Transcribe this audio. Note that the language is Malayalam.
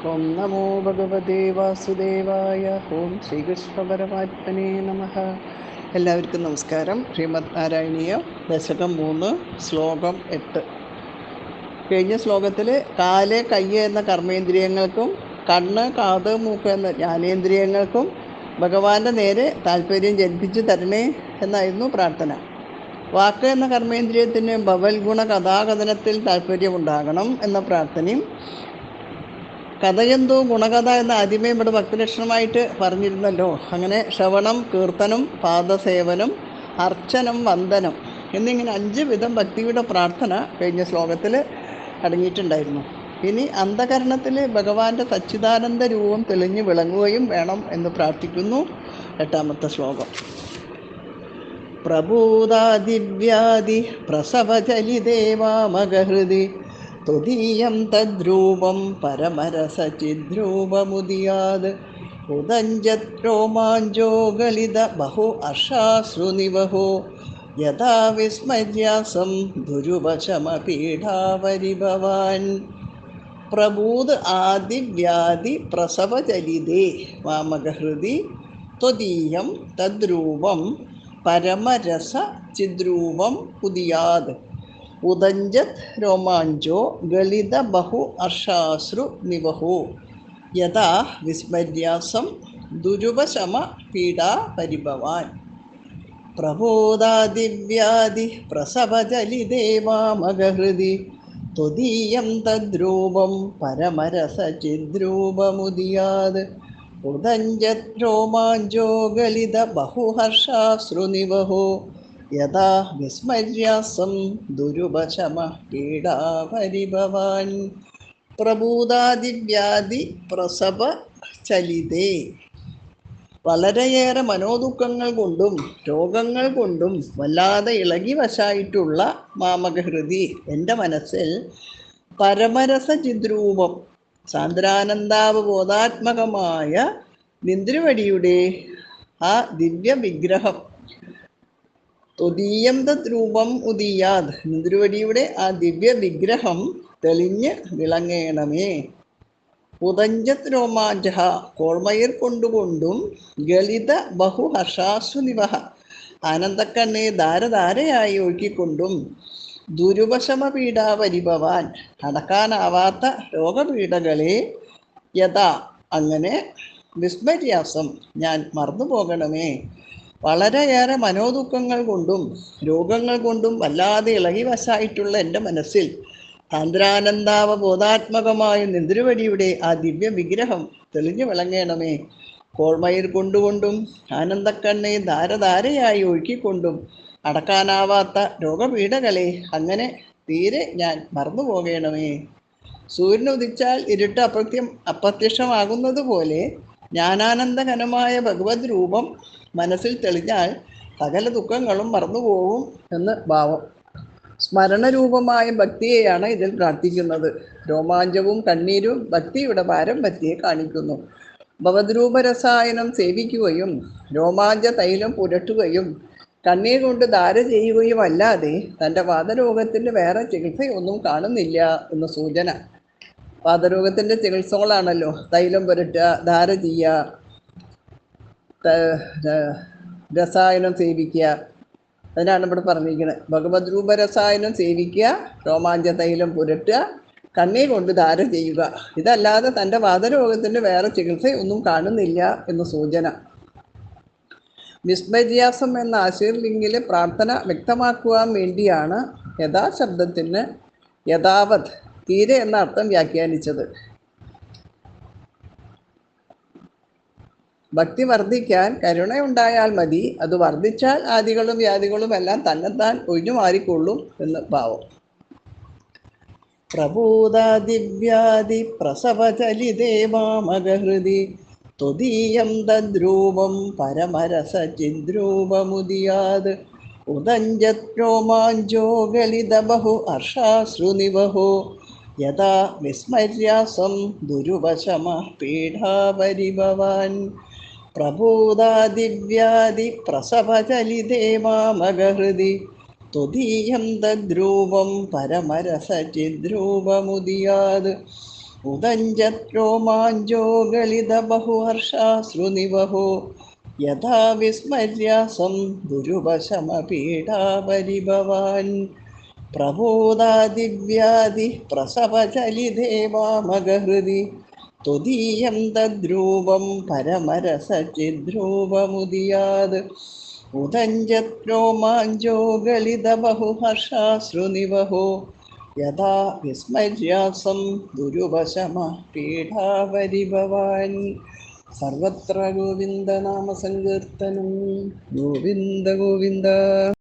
ഓം നമോ ഭഗവതേ വാസുദേവായ. ഓം ശ്രീകൃഷ്ണ പരമാത്മനേ നമഃ. എല്ലാവർക്കും നമസ്കാരം. ശ്രീമദ് നാരായണീയം ദശകം 3 ശ്ലോകം 8. കഴിഞ്ഞ ശ്ലോകത്തിൽ കാല് കയ്യ് എന്ന കർമ്മേന്ദ്രിയങ്ങൾക്കും കണ്ണ് കാത് മൂക്ക് എന്ന ജ്ഞാനേന്ദ്രിയങ്ങൾക്കും ഭഗവാന്റെ നേരെ താല്പര്യം ജനിപ്പിച്ചു തരണേ എന്നായിരുന്നു പ്രാർത്ഥന. വാക്ക് എന്ന കർമ്മേന്ദ്രിയത്തിന് ഭവൽ ഗുണ കഥാകഥനത്തിൽ താല്പര്യമുണ്ടാകണം എന്ന പ്രാർത്ഥനയും, കഥയെന്തോ ഗുണകഥ എന്ന ആദ്യമേ ഇവിടെ ഭക്തിലക്ഷണമായിട്ട് പറഞ്ഞിരുന്നല്ലോ. അങ്ങനെ ശ്രവണം, കീർത്തനം, പാദസേവനം, അർച്ചനം, വന്ദനം എന്നിങ്ങനെ 5 വിധം ഭക്തിയുടെ പ്രാർത്ഥന കഴിഞ്ഞ ശ്ലോകത്തിൽ അടങ്ങിയിട്ടുണ്ടായിരുന്നു. ഇനി അന്ധകരണത്തിൽ ഭഗവാന്റെ സച്ചിദാനന്ദ രൂപം തെളിഞ്ഞു വിളങ്ങുകയും വേണം എന്ന് പ്രാർത്ഥിക്കുന്നു. 8ാമത്തെ ശ്ലോകം. പ്രബോധാദിവ്യാധി പ്രസവചലിദേവാമഗഹൃതി ത്വദീയം തദ്രൂപം പരമരസചിദ്രൂപമുദിയാത് ഉദഞ്ജത് രോമാഞ്ചോ ഗളിത ബഹു അർഷാശ്രുനിവഹോ യഥാ വിസ്മര്യാസം ദുരുവശമപീഠാപരിഭവാൻ. പ്രബൂത് ആദിവ്യാധി പ്രസവചലിതേ വാമഗഹൃതി ത്വദീയം തദ്രൂപം പരമരസ ചിദ്രൂപം ഉദിയാത് ഉദഞ്ജത് രോമാഞ്ചോ ഗളിത ബഹു അർഷാശ്രു നിവഹോ യഥാ വിസ്മര്യാസം ദുരുപശമ പീഡാ പരിഭവാൻ. പ്രബോധാദിവ്യാധി പ്രസവചലിദേവാമഗഹൃതി ത്വദീയം തദ്രൂപം പരമരസചിദ്രൂപമുദിയാത് ഉദഞ്ജത് രോമാഞ്ചോ ഗളിത ബഹുഹർഷാശ്രുനിവഹോ യഥാ വിസ്മര്യാസം ദുരുപശമ പീഡാപരിഭവാൻ. പ്രബൂതാദിവ്യാധി പ്രസവ ചലിതേ. വളരെയേറെ മനോദുഃഖങ്ങൾ കൊണ്ടും രോഗങ്ങൾ കൊണ്ടും വല്ലാതെ ഇളകി വശായിട്ടുള്ള മാമകഹൃതി എൻ്റെ മനസ്സിൽ പരമരസ ചിദ്രൂപം സാന്ദ്രാനന്ദാവബോധാത്മകമായ നിന്ദ്രുവടിയുടെ ആ ദിവ്യ വിഗ്രഹം, ത്വദീയം തത് രൂപം ഉദിയാത്, നിന്ദ്രുവടിയുടെ ആ ദിവ്യ വിഗ്രഹം തെളിഞ്ഞ് വിളങ്ങേണമേ. ഉദഞ്ജത് രോമാഞ്ച, കോൾമയിർ കൊണ്ടുകൊണ്ടും ഗളിത ബഹു ഹർഷാശ്രുനിവഹ, ആനന്ദക്കണ്ണെ ധാരധാരയായി ഒഴുക്കിക്കൊണ്ടും ദുരുപശമ പീഡാപരിഭവാൻ, അടക്കാനാവാത്ത രോഗപീഠകളെ യഥാ അങ്ങനെ വിസ്മര്യാസം ഞാൻ മറന്നുപോകണമേ. വളരെയേറെ മനോദുഃഖങ്ങൾ കൊണ്ടും രോഗങ്ങൾ കൊണ്ടും വല്ലാതെ ഇളകി വശായിട്ടുള്ള എൻ്റെ മനസ്സിൽ സാന്ദ്രാനന്ദാവബോധാത്മകമായ നിന്ദ്രുവടിയുടെ ആ ദിവ്യ വിഗ്രഹം തെളിഞ്ഞു വിളങ്ങണമേ. കോൾമയിർ കൊണ്ടുകൊണ്ടും ആനന്ദക്കണ്ണെ ധാരധാരയായി ഒഴുക്കിക്കൊണ്ടും അടക്കാനാവാത്ത രോഗപീഠകളെ അങ്ങനെ തീരെ ഞാൻ മറന്നു പോകണമേ. സൂര്യൻ ഉദിച്ചാൽ ഇരുട്ട് അപ്രത്യക്ഷമാകുന്നത് പോലെ ജ്ഞാനാനന്ദഘനമായ ഭഗവത് രൂപം മനസ്സിൽ തെളിഞ്ഞാൽ സകല ദുഃഖങ്ങളും മറന്നുപോകും എന്ന് ഭാവം. സ്മരണരൂപമായ ഭക്തിയെയാണ് ഇതിൽ പ്രാർത്ഥിക്കുന്നത്. രോമാഞ്ചവും കണ്ണീരും ഭക്തിയുടെ പാരമ്പര്യത്തെ കാണിക്കുന്നു. ഭഗവദ്രൂപരസായനം സേവിക്കുകയും രോമാഞ്ച തൈലം പുരട്ടുകയും കണ്ണീർ കൊണ്ട് ധാര ചെയ്യുകയും അല്ലാതെ തൻ്റെ വാതരോഗത്തിന് വേറെ ചികിത്സയൊന്നും കാണുന്നില്ല എന്ന് സൂചന. വാതരോഗത്തിൻ്റെ ചികിത്സകളാണല്ലോ തൈലം പുരട്ടുക, ധാര ചെയ്യുക, രസായനം സേവിക്കുക. അതിനാണ് ഇവിടെ പറഞ്ഞിരിക്കുന്നത്. ഭഗവത് രൂപരസായനം സേവിക്കുക, രോമാഞ്ച തൈലം പുരട്ടുക, കണ്ണീർ കൊണ്ട് ധാര ചെയ്യുക. ഇതല്ലാതെ തൻ്റെ വാതരോഗത്തിന് വേറെ ചികിത്സയൊന്നും കാണുന്നില്ല എന്ന് സൂചന. വിസ്മര്യാസം എന്ന ആശീർലിംഗിൽ പ്രാർത്ഥന വ്യക്തമാക്കുവാൻ വേണ്ടിയാണ് യഥാശബ്ദത്തിന് യഥാവത്, തീരെ എന്ന അർത്ഥം വ്യാഖ്യാനിച്ചത്. ഭക്തി വർദ്ധിക്കാൻ കരുണയുണ്ടായാൽ മതി, അത് വർദ്ധിച്ചാൽ ആദികളും വ്യാധികളും എല്ലാം തന്നെത്താൻ ഒഴിഞ്ഞു മാറിക്കൊള്ളും എന്ന് ഭാവം. പ്രബോധാദിവ്യാധി പ്രസവചലിദേവാമഗഹൃതി ത്വദീയം തദ്രൂപം പരമരസചിദ്രൂപമുദിയാത് ഉദഞ്ജത് രോമാഞ്ചോ ഗളിത ബഹു അർഷാശ്രുനിവഹോ യഥാ വിസ്മര്യാസം ദുരുപശമ പീഠാപരിഭവാൻ. പ്രബോധാദിവ്യാധി പ്രസവചലിദേവാമഗഹൃതി ത്വദീയം തദ്രൂപം പരമരസചിദ്രൂപമുദിയാത് ഉദഞ്ചത്രോമാഞ്ചോ ഗളിതബഹുഹർഷാശ്രുനിവഹോ യഥാ വിസ്മര്യാസം ദുരുപശമപീഠാപരിഭവാൻ പ്രബോധാദിവ്യാധി പ്രസവചലിതേവാമഗഹൃദി ത്വദീയം തദ്രൂപം പരമരസചിദ്രൂപമുദിയാത് ഉദഞ്ചത്രോമാഞ്ചോ ഗളിതബഹുഹർഷാശ്രുനിവഹോ യഥാ വിസ്മര്യാസം ദുരുപശമ പീഠാപരിഭവാൻ. സർവത്ര ഗോവിന്ദനാമസങ്കീർത്തനം. ഗോവിന്ദ ഗോവിന്ദ.